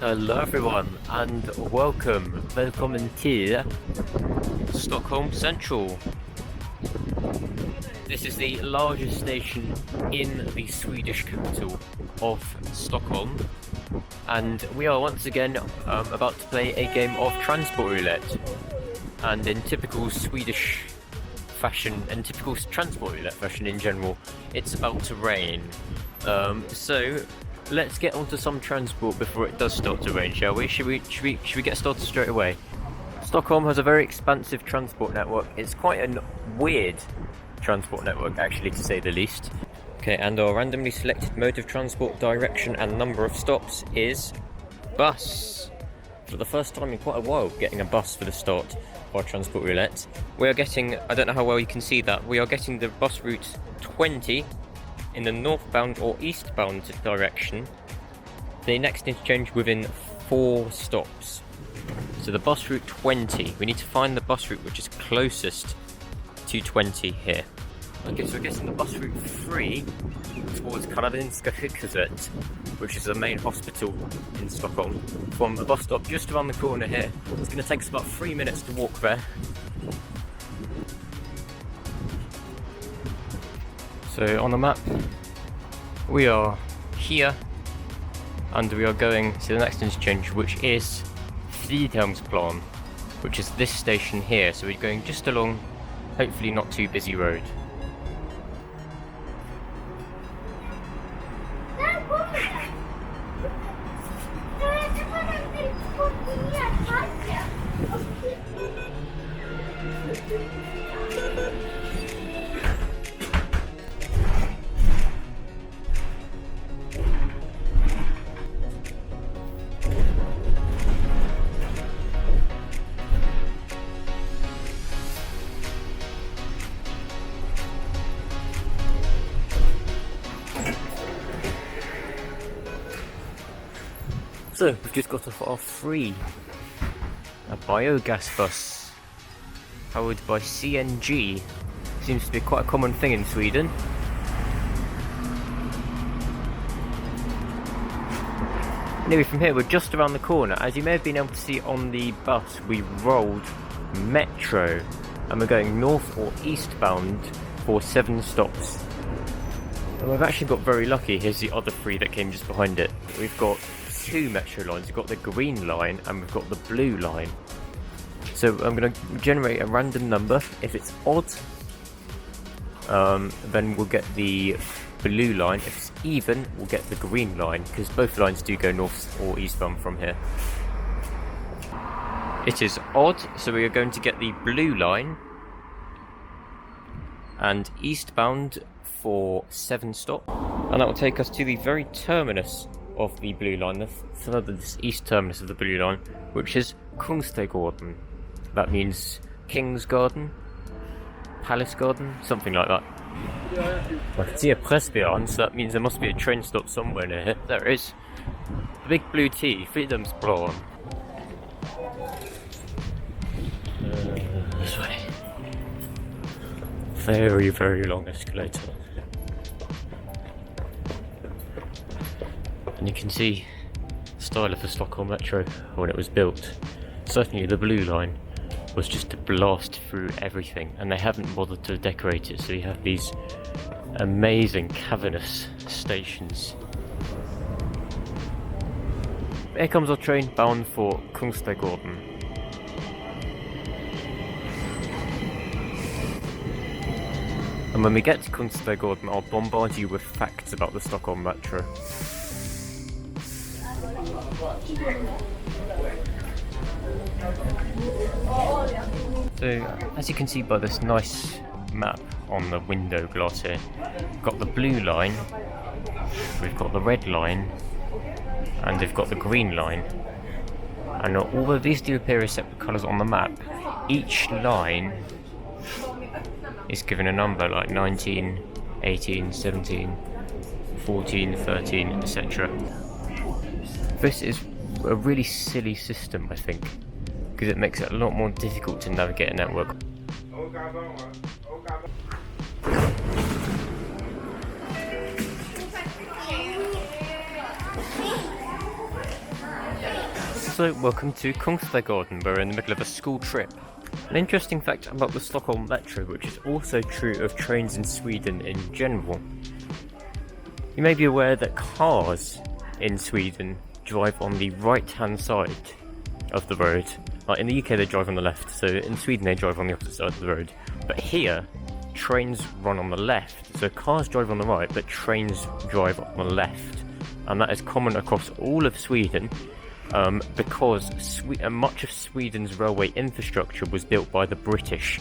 Hello everyone and välkommen till Stockholm Central. This is the largest station in the Swedish capital of Stockholm, and we are once again about to play a game of Transport Roulette. And in typical Swedish fashion, and typical Transport Roulette fashion in general, it's about to rain. So let's get onto some transport before it does start to rain, shall we? Should we get started straight away? Stockholm has a very expansive transport network. It's quite a weird transport network, actually, to say the least. Okay, and our randomly selected mode of transport, direction and number of stops is bus. For the first time in quite a while, getting a bus for the start of our Transport Roulette. We are getting, I don't know how well you can see that, we are getting the bus route 20 in the northbound or eastbound direction. The next interchange within 4 stops. So the bus route 20, we need to find the bus route which is closest to 20 here. Okay, so we're getting the bus route 3 towards Karolinska Sjukhuset, which is the main hospital in Stockholm, from a bus stop just around the corner here. It's going to take us about 3 minutes to walk there. So on the map, we are here, and we are going to the next interchange, which is Fridhemsplan, which is this station here. So we're going just along, hopefully not too busy road. So we've just got off our free, a biogas bus powered by CNG. Seems to be quite a common thing in Sweden. Anyway, from here we're just around the corner. As you may have been able to see on the bus, we rolled metro, and we're going north or eastbound for 7 stops. And we've actually got very lucky. Here's the other 3 that came just behind it. We've got 2 metro lines. We've got the green line and we've got the blue line. So I'm going to generate a random number. If it's odd, then we'll get the blue line. If it's even, we'll get the green line, because both lines do go north or eastbound from here. It is odd, so we are going to get the blue line and eastbound for 7 stops, and that will take us to the very terminus of the blue line, this east terminus of the blue line, which is Kungsträdgården. That means King's Garden, Palace Garden, something like that. I can see a Pressbjörn, so that means there must be a train stop somewhere near here. There it is. The big blue T, Fridhemsplan. This way. Very, very long escalator. And you can see the style of the Stockholm Metro when it was built. Certainly the blue line was just to blast through everything, and they haven't bothered to decorate it, so you have these amazing cavernous stations. Here comes our train bound for Kungsträdgården. And when we get to Kungsträdgården, I'll bombard you with facts about the Stockholm Metro. So, as you can see by this nice map on the window glass here, we've got the blue line, we've got the red line, and we've got the green line. And although these do appear as separate colours on the map, each line is given a number, like 19, 18, 17, 14, 13, etc. This is a really silly system, I think, because it makes it a lot more difficult to navigate a network. Also, welcome to Kungsträdgården. We're in the middle of a school trip. An interesting fact about the Stockholm Metro, which is also true of trains in Sweden in general. You may be aware that cars in Sweden drive on the right-hand side of the road. Like in the UK they drive on the left, so in Sweden they drive on the opposite side of the road. But here, trains run on the left. So cars drive on the right, but trains drive on the left. And that is common across all of Sweden, because much of Sweden's railway infrastructure was built by the British.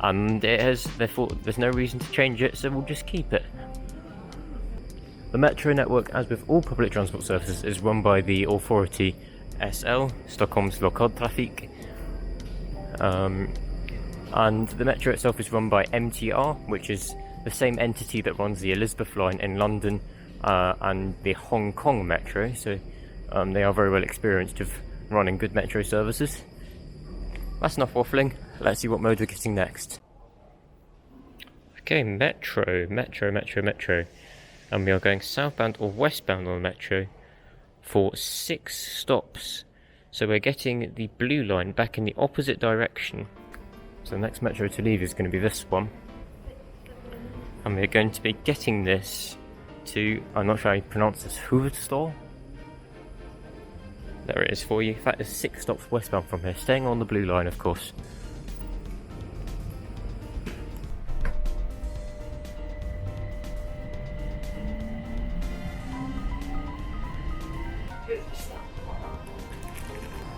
And therefore there's no reason to change it, so we'll just keep it. The metro network, as with all public transport services, is run by the authority SL, Stockholms Lokaltrafik. And the metro itself is run by MTR, which is the same entity that runs the Elizabeth line in London and the Hong Kong metro, so they are very well experienced of running good metro services. That's enough waffling, let's see what mode we're getting next. Okay, metro. And we are going southbound or westbound on the metro for 6 stops. So we're getting the blue line back in the opposite direction. So the next metro to leave is going to be this one. And we're going to be getting this to, I'm not sure how you pronounce this, Huvudstad? There it is for you. That is 6 stops westbound from here, staying on the blue line of course.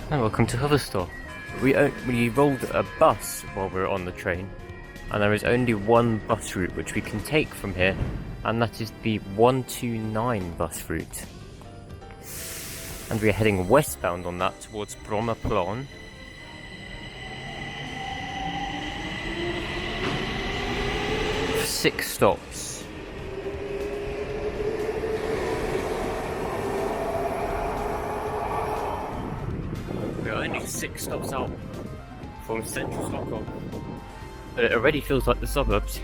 And welcome to Huvudstad. We rolled a bus while we were on the train, and there is only one bus route which we can take from here, and that is the 129 bus route. And we are heading westbound on that towards Brommaplan. For 6 stops. We are only 6 stops out from central Stockholm, but it already feels like the suburbs.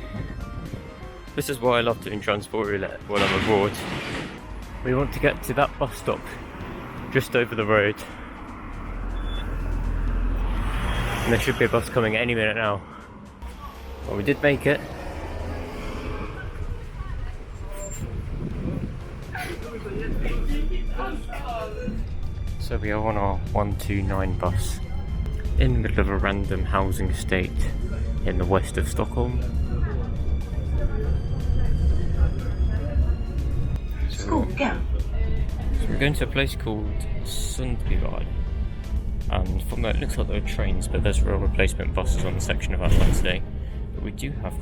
This is why I love doing Transport Roulette when I'm abroad. We want to get to that bus stop just over the road. And there should be a bus coming any minute now. Well, we did make it. So we are on our 129 bus in the middle of a random housing estate in the west of Stockholm. So we're going to a place called Sundbyvad, and from there it looks like there are trains, but there's rail replacement buses on the section of our line today. But we do have,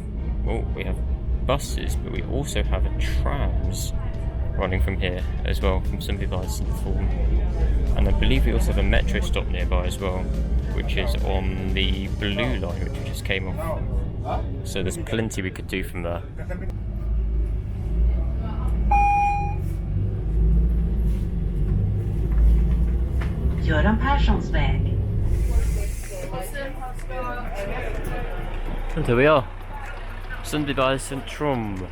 well, we have buses, but we also have trams running from here as well, from Sundbyvad form. And I believe we also have a metro stop nearby as well, which is on the blue line, which we just came off. So there's plenty we could do from there. Göran Perssons väg. And here we are, Sundbyvad Centrum.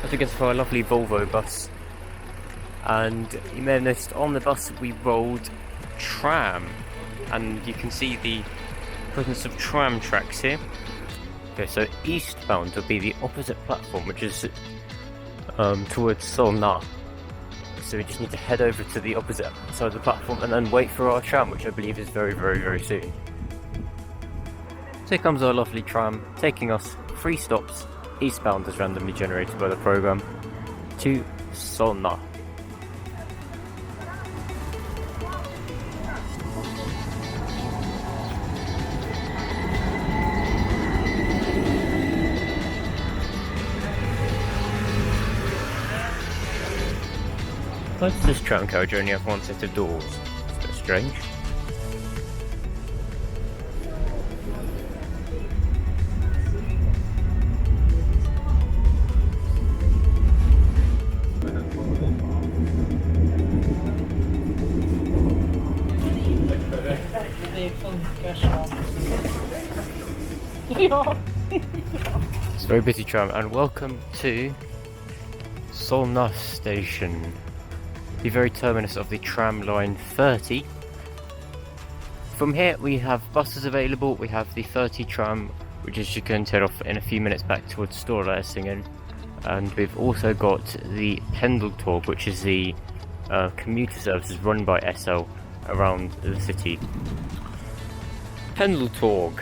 As we get for our lovely Volvo bus. And you may have noticed on the bus we rolled tram, and you can see the presence of tram tracks here. Okay, so eastbound would be the opposite platform, which is towards Solna. So we just need to head over to the opposite side of the platform and then wait for our tram, which I believe is very, very, very soon. So here comes our lovely tram, taking us 3 stops eastbound as randomly generated by the programme to Solna. Why does this tram carriage only have 1 set of doors? It's a bit strange. It's a very busy tram, and welcome to Solna station. the very terminus of the tram line 30. From here we have buses available. We have the 30 tram, which is just going to head off in a few minutes back towards Stora Essingen, and we've also got the Pendeltåg, which is the commuter services run by SL around the city. Pendeltåg,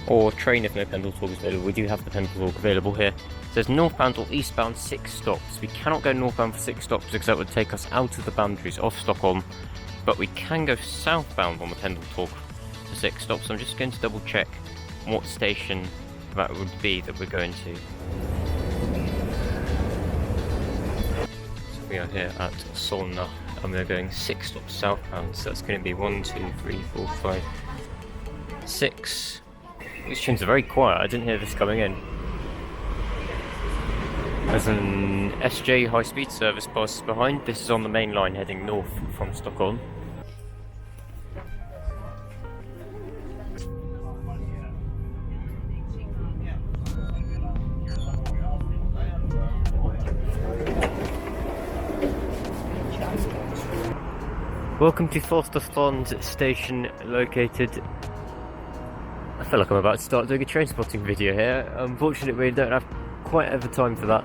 or train if no Pendeltåg is available. We do have the Pendeltåg available here. It says northbound or eastbound 6 stops. We cannot go northbound for 6 stops because that would take us out of the boundaries of Stockholm, but we can go southbound on the Pendeltåg for 6 stops. So I'm just going to double check what station that would be that we're going to. So we are here at Solna and we're going 6 stops southbound, so that's going to be 1, 2, 3, 4, 5, 6. These trains are very quiet, I didn't hear this coming in. There's an SJ high-speed service bus behind. This is on the main line heading north from Stockholm. Welcome to Forsterstrand station, located... I feel like I'm about to start doing a train spotting video here. Unfortunately we don't have quite the time for that.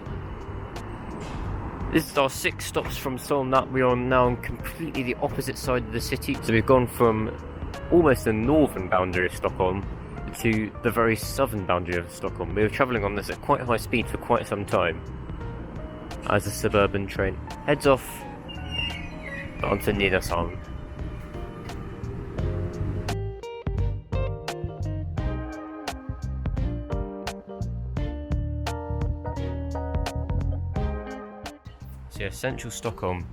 This is our 6 stops from Solna. We are now on completely the opposite side of the city. So we've gone from almost the northern boundary of Stockholm to the very southern boundary of Stockholm. We were travelling on this at quite high speed for quite some time as a suburban train heads off onto Nynäshamn. So yeah, central Stockholm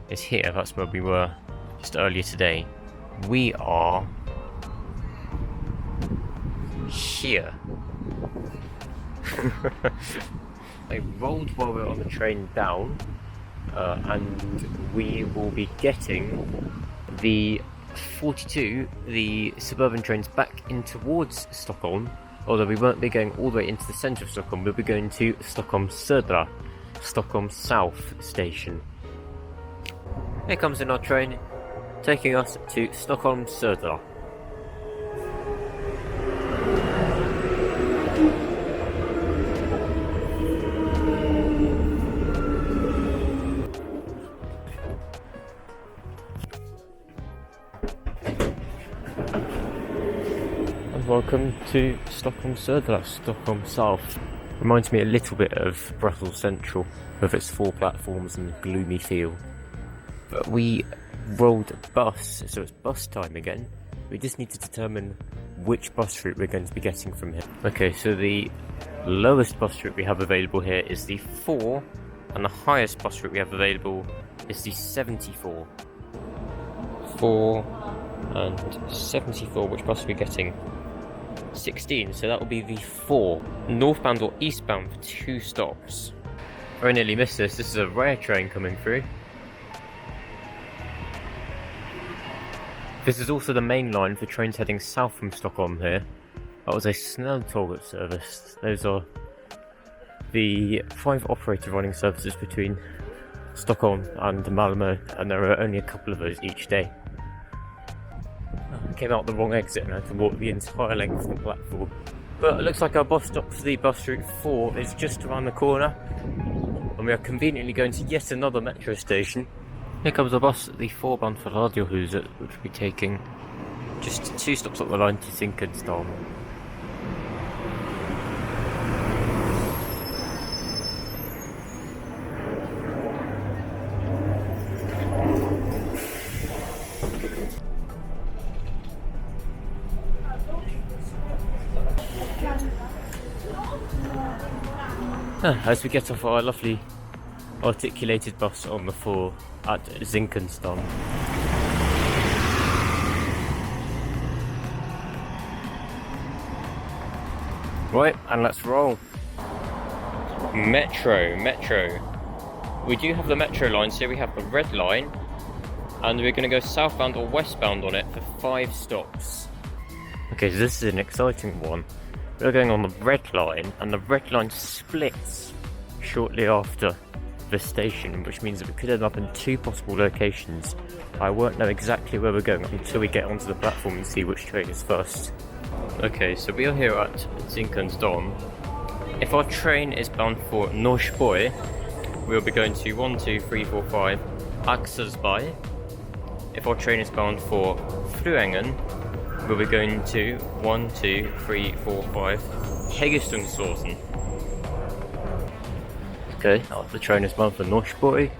is here. That's where we were just earlier today. We are here. I rolled while we were on the train down, and we will be getting the 42, the suburban trains, back in towards Stockholm, although we won't be going all the way into the centre of Stockholm. We'll be going to Stockholm Södra, Stockholm South station. Here comes in our train, taking us to Stockholm Södra. Welcome to Stockholm Södra, Stockholm South. Reminds me a little bit of Brussels Central, with its 4 platforms and gloomy feel. But we rolled a bus, so it's bus time again. We just need to determine which bus route we're going to be getting from here. Okay, so the lowest bus route we have available here is the 4, and the highest bus route we have available is the 74. 4 and 74, which bus are we getting? 16, so that will be the 4. Northbound or eastbound for 2 stops. I nearly missed this. This is a rare train coming through. This is also the main line for trains heading south from Stockholm here. That was a Snälltåget service. Those are the 5 operator running services between Stockholm and Malmö, and there are only a couple of those each day. I came out the wrong exit and I had to walk the entire length of the platform. But it looks like our bus stop for the bus route 4 is just around the corner, and we are conveniently going to yet another metro station. Here comes our bus at the 4 bound for Radiohuset, which will be taking just 2 stops up the line to Zinkensdamm. As we get off our lovely articulated bus on the 4 at Zinkensdamm. Right, and let's roll. Metro. We do have the metro line, so we have the red line, and we're going to go southbound or westbound on it for 5 stops. Okay, so this is an exciting one. We're going on the red line, and the red line splits shortly after the station, which means that we could end up in two possible locations. I won't know exactly where we're going until we get onto the platform and see which train is first. Okay, so we are here at Zinkensdom. If our train is bound for Norrköping, we'll be going to 1, 2, 3, 4, 5 Axelsby. If our train is bound for Fruengen, we'll be going to 1, 2, 3, 4, 5 Hägerstungsåsen. Okay, the train is bound for Norrköping,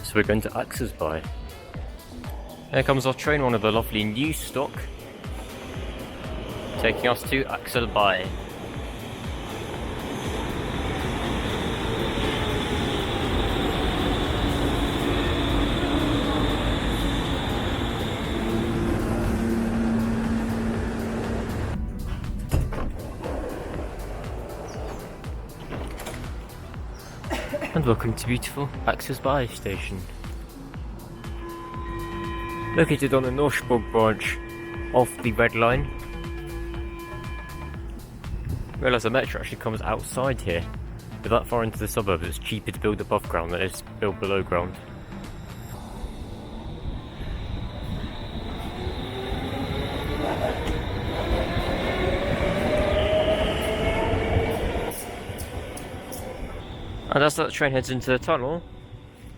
so we're going to Axelsby. Here comes our train, one of the lovely new stock, taking us to Axelsby. And welcome to beautiful Axelsby station. Located on the Norrköping branch of the Red Line. Realise the metro actually comes outside here. But that far into the suburbs, it's cheaper to build above ground than it is to build below ground. And as that train heads into the tunnel,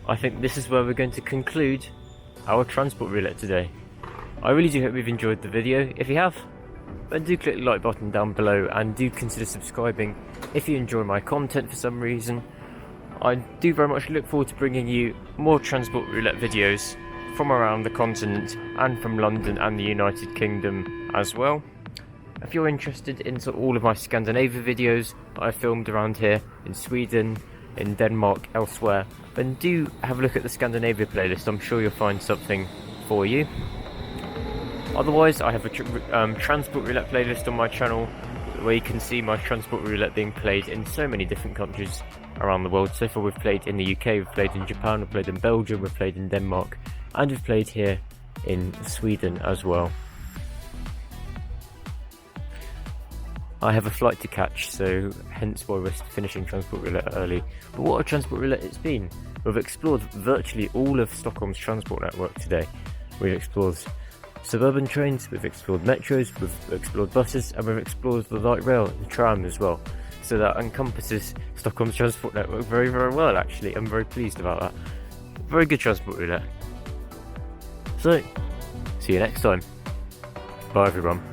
I think this is where we're going to conclude our Transport Roulette today. I really do hope you've enjoyed the video. If you have, then do click the like button down below and do consider subscribing if you enjoy my content for some reason. I do very much look forward to bringing you more Transport Roulette videos from around the continent and from London and the United Kingdom as well. If you're interested into all of my Scandinavia videos that I've filmed around here in Sweden, in Denmark, elsewhere, then do have a look at the Scandinavia playlist. I'm sure you'll find something for you. Otherwise, I have a Transport Roulette playlist on my channel where you can see my Transport Roulette being played in so many different countries around the world. So far we've played in the UK, we've played in Japan, we've played in Belgium, we've played in Denmark, and we've played here in Sweden as well. I have a flight to catch, so hence why we're finishing Transport Roulette early. But what a Transport Roulette it's been! We've explored virtually all of Stockholm's transport network today. We've explored suburban trains, we've explored metros, we've explored buses, and we've explored the light rail and tram as well. So that encompasses Stockholm's transport network very, very well actually. I'm very pleased about that. Very good Transport Roulette. So, see you next time. Bye everyone.